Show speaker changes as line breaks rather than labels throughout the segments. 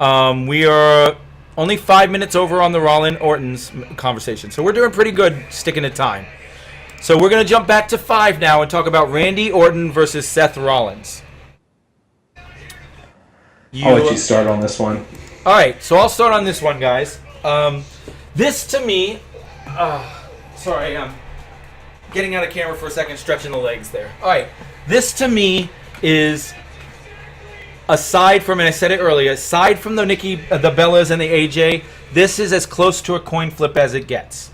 We are only 5 minutes over on the Rollins Orton's conversation, so we're doing pretty good sticking to time. So we're going to jump back to 5 now and talk about Randy Orton versus Seth Rollins.
I'll let you start on this one.
All right, so I'll start on this one, guys. This to me, sorry, I'm getting out of camera for a second, stretching the legs there. All right, this to me is, aside from, and I said it earlier, aside from the the Bellas and the AJ, this is as close to a coin flip as it gets.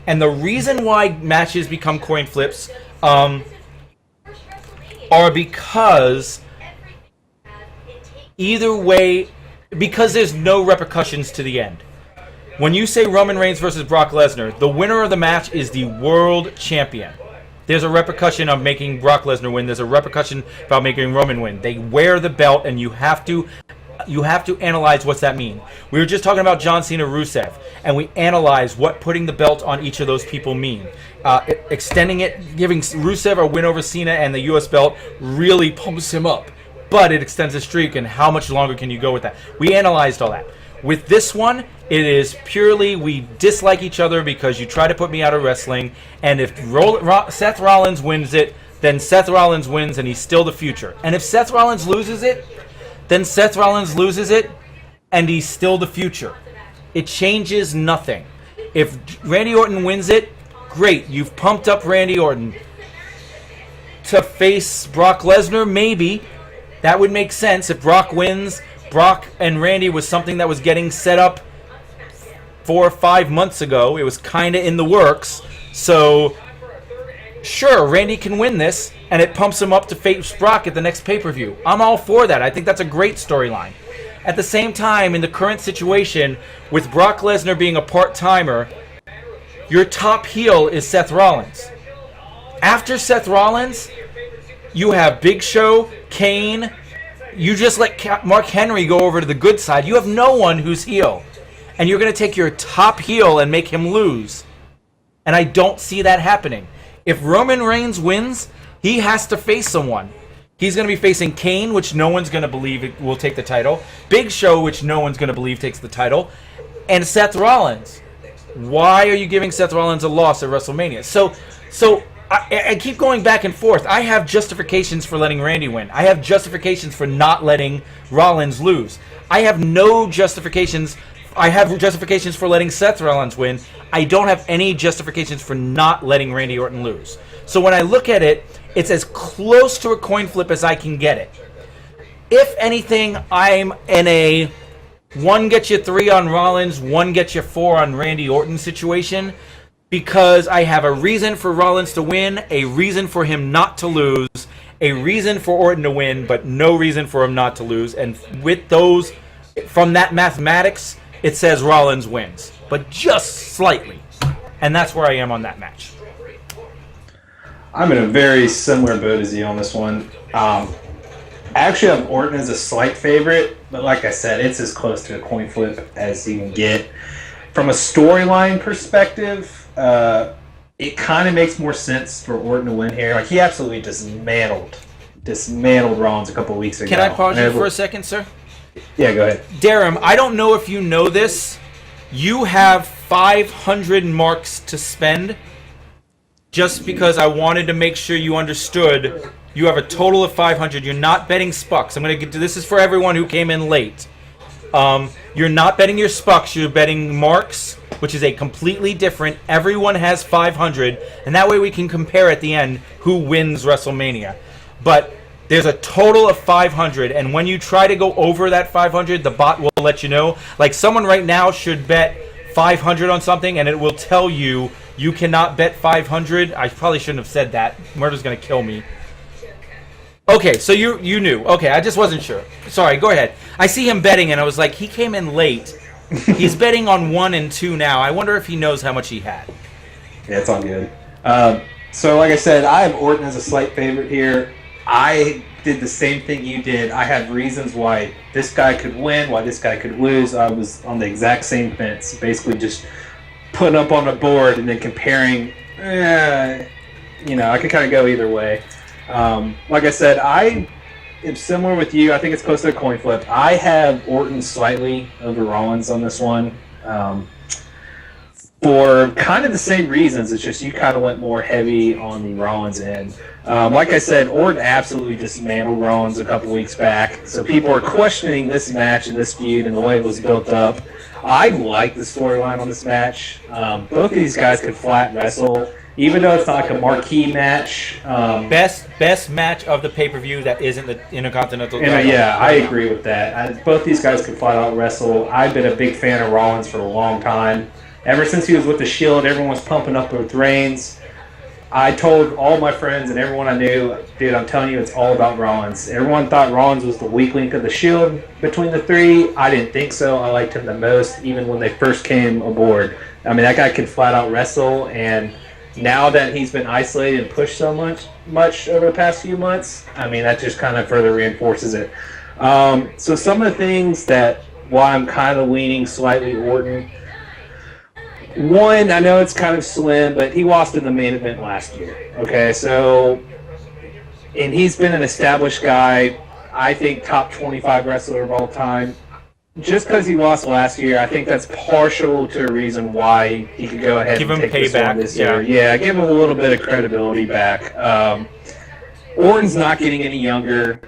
And the reason why matches become coin flips are because either way, because there's no repercussions to the end. When you say Roman Reigns versus Brock Lesnar, the winner of the match is the world champion. There's a repercussion of making Brock Lesnar win. There's a repercussion about making Roman win. They wear the belt, and you have to analyze what's that mean. We were just talking about John Cena, Rusev, and we analyze what putting the belt on each of those people mean. Extending it, giving Rusev a win over Cena and the U.S. belt really pumps him up, but it extends the streak, and how much longer can you go with that? We analyzed all that. With this one, it is purely we dislike each other because you try to put me out of wrestling, and if Seth Rollins wins it, then Seth Rollins wins and he's still the future. And if Seth Rollins loses it, then Seth Rollins loses it and he's still the future. It changes nothing. If Randy Orton wins it, great, you've pumped up Randy Orton. To face Brock Lesnar, maybe. That would make sense. If Brock wins, Brock and Randy was something that was getting set up 4 or 5 months ago. It was kind of in the works. So, sure, Randy can win this, and it pumps him up to face Brock at the next pay-per-view. I'm all for that. I think that's a great storyline. At the same time, in the current situation, with Brock Lesnar being a part-timer, your top heel is Seth Rollins. After Seth Rollins, you have Big Show, Kane. You just let Mark Henry go over to the good side. You have no one who's heel. And you're going to take your top heel and make him lose. And I don't see that happening. If Roman Reigns wins, he has to face someone. He's going to be facing Kane, which no one's going to believe will take the title. Big Show, which no one's going to believe takes the title. And Seth Rollins. Why are you giving Seth Rollins a loss at WrestleMania? So I keep going back and forth. I have justifications for letting Randy win. I have justifications for not letting Rollins lose. I have no justifications. I have justifications for letting Seth Rollins win. I don't have any justifications for not letting Randy Orton lose. So when I look at it, it's as close to a coin flip as I can get it. If anything, I'm in a 1 gets you 3 on Rollins, 1 gets you 4 on Randy Orton situation, because I have a reason for Rollins to win, a reason for him not to lose, a reason for Orton to win, but no reason for him not to lose. And with those, from that mathematics, it says Rollins wins, but just slightly. And that's where I am on that match.
I'm in a very similar boat as you on this one. I actually have Orton as a slight favorite, but like I said, it's as close to a coin flip as you can get. From a storyline perspective, it kind of makes more sense for Orton to win here. Like, he absolutely dismantled Rollins a couple of weeks ago.
Can I pause you for a second, sir?
Yeah, go ahead.
Darum, I don't know if you know this. You have 500 marks to spend. Just because I wanted to make sure you understood, you have a total of 500. You're not betting spucks. I'm going to get to this. Is for everyone who came in late. You're not betting your spucks. You're betting marks, which is a completely different. Everyone has 500, and that way we can compare at the end who wins WrestleMania. But there's a total of 500, and when you try to go over that 500, the bot will let you know. Like, someone right now should bet 500 on something, and it will tell you you cannot bet 500. I probably shouldn't have said that. Murder's going to kill me. Okay, so you knew. Okay, I just wasn't sure. Sorry, go ahead. I see him betting, and I was like, he came in late. He's betting on 1 and 2 now. I wonder if he knows how much he had.
Yeah, it's all good. So, like I said, I have Orton as a slight favorite here. I did the same thing you did. I had reasons why this guy could win, why this guy could lose. I was on the exact same fence, basically just putting up on the board and then comparing. I could kind of go either way. Like I said, I it's similar with you. I think it's close to a coin flip. I have Orton slightly over Rollins on this one. For kind of the same reasons. It's just you kind of went more heavy on the Rollins end. Like I said, Orton absolutely dismantled Rollins a couple weeks back. So people are questioning this match and this feud and the way it was built up. I like the storyline on this match. Both of these guys could flat wrestle. Even though it's not like a marquee match.
Best match of the pay-per-view that isn't the Intercontinental title.
Yeah, I agree with that. Both these guys could flat out wrestle. I've been a big fan of Rollins for a long time. Ever since he was with the Shield, everyone was pumping up with Reigns. I told all my friends and everyone I knew, dude, I'm telling you, it's all about Rollins. Everyone thought Rollins was the weak link of the Shield between the three. I didn't think so. I liked him the most, even when they first came aboard. I mean, that guy could flat out wrestle, and now that he's been isolated and pushed so much over the past few months, I mean, that just kind of further reinforces it. So some of the things that, why I'm kind of leaning slightly Orton. One, I know it's kind of slim, but he lost in the main event last year. Okay, so, and he's been an established guy, I think top 25 wrestler of all time. Just because he lost last year, I think that's partial to a reason why he could go ahead and take this one this year. Yeah, give him a little bit of credibility back. Orton's not getting any younger.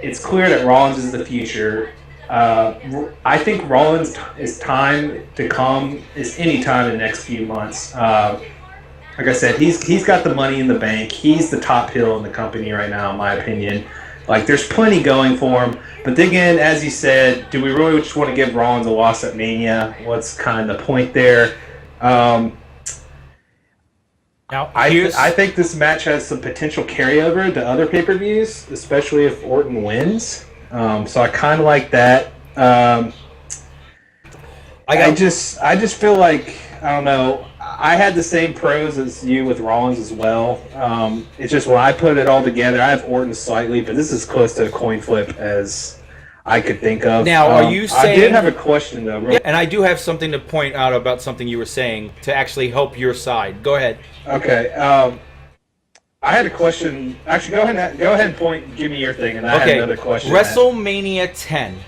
It's clear that Rollins is the future. I think Rollins' time to come is any time in the next few months. Like I said, he's got the money in the bank. He's the top heel in the company right now, in my opinion. Like, there's plenty going for him. But then again, as you said, do we really just want to give Rollins a loss at Mania? What's kind of the point there? Now, I think this match has some potential carryover to other pay-per-views, especially if Orton wins. So I kind of like that. I just feel like, I don't know, I had the same pros as you with Rollins as well. It's just when I put it all together, I have Orton slightly, but this is close to a coin flip as I could think of.
Now, are you saying...
I did have a question, though.
Yeah, and I do have something to point out about something you were saying to actually help your side. Go ahead.
Okay. I had a question. Actually, go ahead and give me your thing, and I had another question.
WrestleMania 10.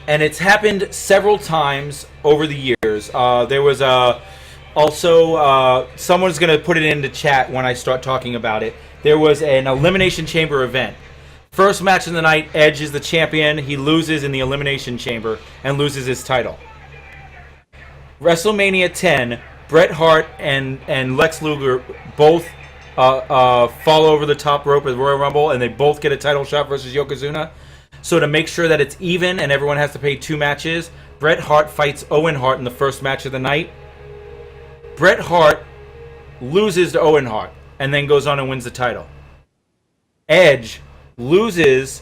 And it's happened several times over the years. There was also someone's going to put it into chat when I start talking about it. There was an Elimination Chamber event. First match of the night, Edge is the champion. He loses in the Elimination Chamber and loses his title. WrestleMania 10, Bret Hart and Lex Luger both fall over the top rope at Royal Rumble, and they both get a title shot versus Yokozuna. So to make sure that it's even and everyone has to pay 2 matches, Bret Hart fights Owen Hart in the first match of the night. Bret Hart loses to Owen Hart and then goes on and wins the title. Edge loses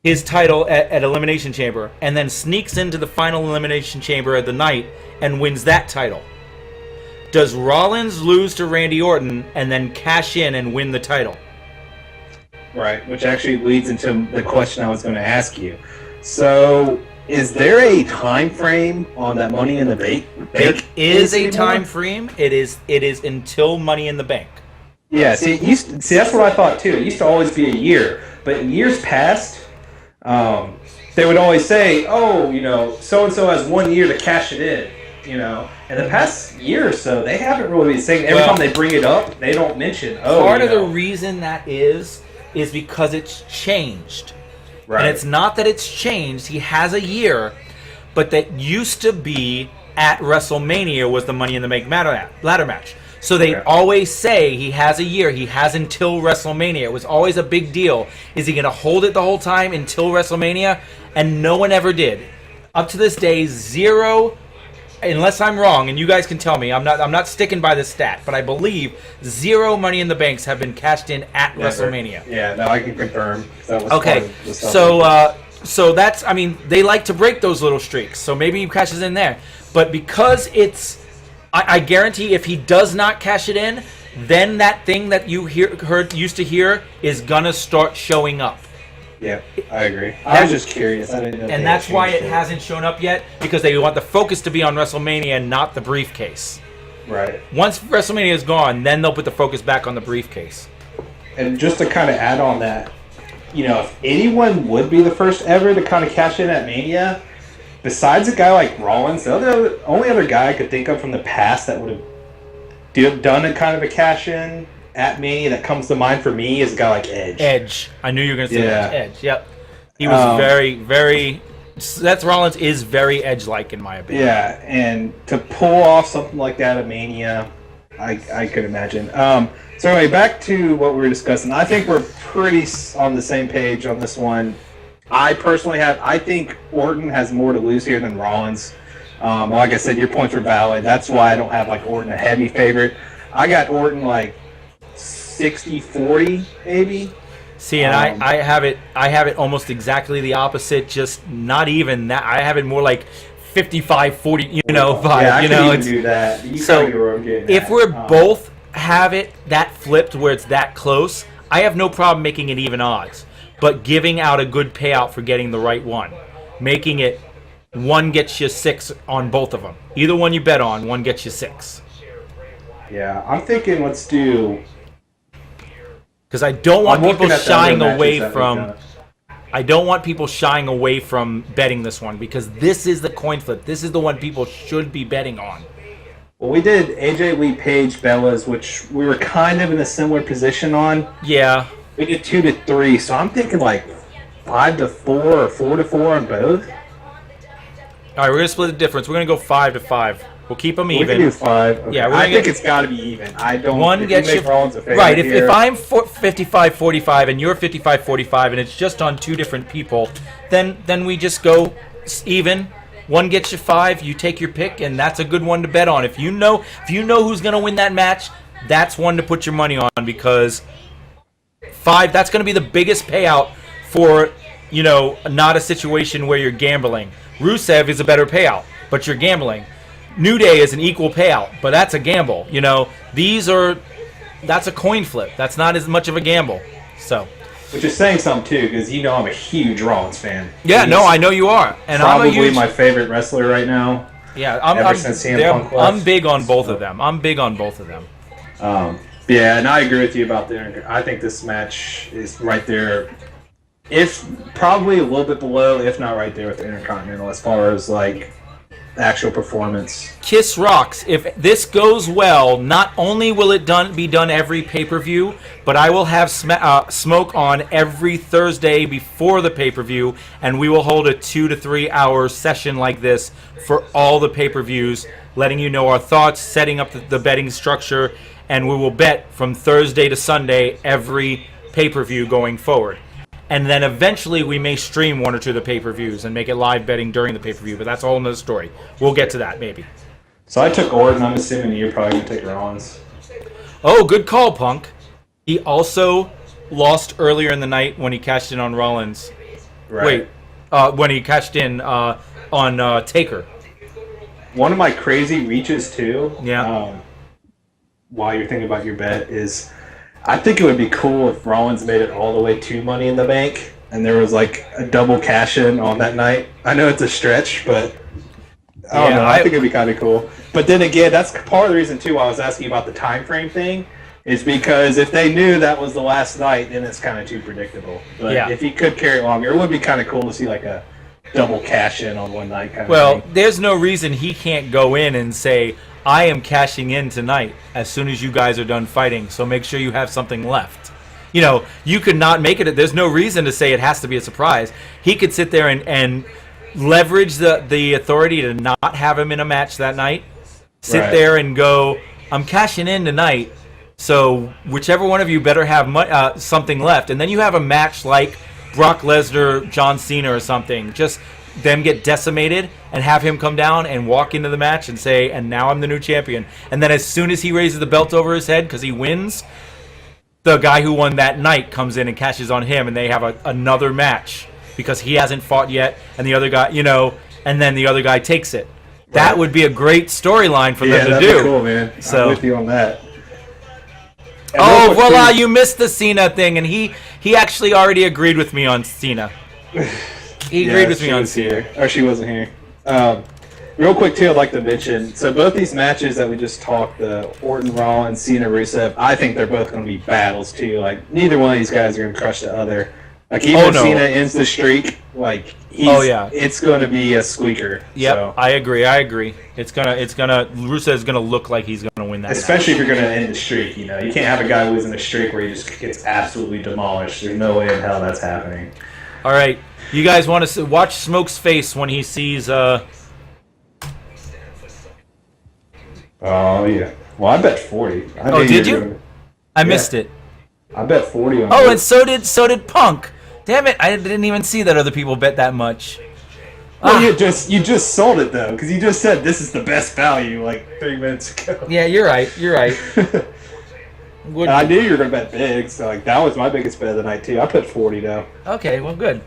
his title at Elimination Chamber and then sneaks into the final Elimination Chamber of the night and wins that title. Does Rollins lose to Randy Orton and then cash in and win the title?
Right, which actually leads into the question I was going to ask you. So, is there a time frame on that Money in the Bank?
There is a time frame. It is until Money in the Bank.
Yeah, see, that's what I thought too. It used to always be a year, but in years past, they would always say, "Oh, so and so has 1 year to cash it in." In the past year or so, they haven't really been saying. Every time they bring it up, they don't mention.
Part of the reason that is because it's changed. Right. And it's not that it's changed. He has a year, but that used to be at WrestleMania was the Money in the Bank ladder match. So they always say he has a year. He has until WrestleMania. It was always a big deal. Is he going to hold it the whole time until WrestleMania? And no one ever did. Up to this day, 0. Unless I'm wrong, and you guys can tell me, I'm not sticking by the stat, but I believe 0 Money in the Banks have been cashed in at WrestleMania.
Yeah, no, I can confirm. That was
okay, so that's, I mean, they like to break those little streaks, so maybe he cashes in there. But because it's, I guarantee if he does not cash it in, then that thing that you used to hear is gonna start showing up.
Yeah, I agree. I was just curious. I didn't know.
And that's why it hasn't shown up yet, because they want the focus to be on WrestleMania and not the briefcase.
Right.
Once WrestleMania is gone, then they'll put the focus back on the briefcase.
And just to kind of add on that, if anyone would be the first ever to kind of cash in at Mania, besides a guy like Rollins, the only other guy I could think of from the past that would have done a kind of a cash in at Mania that comes to mind for me is a guy like Edge.
Edge. I knew you were going to say Edge. Yep. He was very, very... Seth Rollins is very Edge-like, in my opinion.
Yeah, and to pull off something like that at Mania, I could imagine. So anyway, back to what we were discussing. I think we're pretty on the same page on this one. I think Orton has more to lose here than Rollins. Like I said, your points were valid. That's why I don't have Orton a heavy favorite. I got Orton 60-40 maybe.
See, and I have it almost exactly the opposite. Just not even that. I have it more 55-40.
I can even do that.
If we're both have it that flipped where it's that close, I have no problem making it even odds. But giving out a good payout for getting the right one, making it one gets you 6 on both of them. Either one you bet on, one gets you 6.
Yeah, I'm thinking let's do.
Because I don't want people shying away from. I don't want people shying away from betting this one because this is the coin flip. This is the one people should be betting on.
Well, we did AJ Lee Page Bellas, which we were kind of in a similar position on.
Yeah.
We did 2-3, so I'm thinking 5-4 or 4-4 on both.
All right, we're gonna split the difference. We're gonna go 5-5. We'll keep them even.
We can do 5. Okay.
Yeah,
I think it's got to be even. I don't.
One gets you
Rollins a favorite
right.
here.
If I'm 55-45 and you're 55-45 and it's just on 2 different people, then we just go even. One gets you 5. You take your pick, and that's a good one to bet on. If you know who's gonna win that match, that's one to put your money on because 5. That's gonna be the biggest payout for not a situation where you're gambling. Rusev is a better payout, but you're gambling. New Day is an equal payout, but that's a gamble. That's a coin flip. That's not as much of a gamble. So,
which is saying something too, because I'm a huge Rollins fan.
Yeah, I know you are, and
probably my favorite wrestler right now.
Yeah,
since CM Punk left.
I'm big on both of them.
Yeah, and I agree with you about I think this match is right there, if probably a little bit below, if not right there with the Intercontinental as far as actual performance.
Kiss rocks. If this goes well, not only will it be done every pay-per-view, but I will have Smoke on every Thursday before the pay-per-view, and we will hold a 2 to 3 hour session like this for all the pay-per-views, letting you know our thoughts, setting up the betting structure, and we will bet from Thursday to Sunday every pay-per-view going forward. And then eventually we may stream 1 or 2 of the pay-per-views and make it live betting during the pay-per-view, but that's a whole nother story. We'll get to that, maybe.
So I took Orton. I'm assuming you're probably going to take Rollins.
Oh, good call, Punk. He also lost earlier in the night when he cashed in on Rollins.
Right.
Wait, when he cashed in on Taker.
One of my crazy reaches, too,
yeah.
While you're thinking about your bet, is I think it would be cool if Rollins made it all the way to Money in the Bank and there was a double cash-in on that night. I know it's a stretch, but I don't know. I think it'd be kind of cool. But then again, that's part of the reason, too, why I was asking about the time frame thing, is because if they knew that was the last night, then it's kind of too predictable. But if he could carry it longer, it would be kind of cool to see a double cash-in on one night kind of thing.
Well, there's no reason he can't go in and say, I am cashing in tonight as soon as you guys are done fighting, so make sure you have something left. You could not make it. There's no reason to say it has to be a surprise. He could sit there and leverage the authority to not have him in a match that night. Sit there and go, I'm cashing in tonight, so whichever one of you better have something left. And then you have a match like Brock Lesnar, John Cena or something. Just them get decimated and have him come down and walk into the match and say, and now I'm the new champion. And then as soon as he raises the belt over his head because he wins, the guy who won that night comes in and cashes on him and they have another match because he hasn't fought yet and the other guy, and then the other guy takes it. Right. That would be a great storyline for them to do.
Yeah, that'd be cool, man. I'm with you on that.
And voila, you missed the Cena thing, and he actually already agreed with me on Cena. He agreed with me on Cena.
Or she wasn't here. Real quick, too, I'd like to mention, so both these matches that we just talked, the Orton, Rollins, Cena, Rusev, I think they're both going to be battles, too. Neither one of these guys are going to crush the other. Like even Cena ends the streak. Like it's going to be a squeaker.
Yep,
so.
I agree. Rusev is gonna look like he's gonna win that.
Especially if you're going to end the streak. You can't have a guy losing a streak where he just gets absolutely demolished. There's no way in hell that's happening.
All right, you guys want to watch Smoke's face when he sees.
Oh yeah. Well, I bet 40.
Did you? I missed it.
I bet 40 on.
Oh, and so did Punk. Damn it! I didn't even see that other people bet that much.
Well, you just sold it though, because you just said this is the best value like 3 minutes ago.
Yeah, you're right.
I knew you were gonna bet big, so that was my biggest bet of the night too. I put 40 now.
Okay, well, good.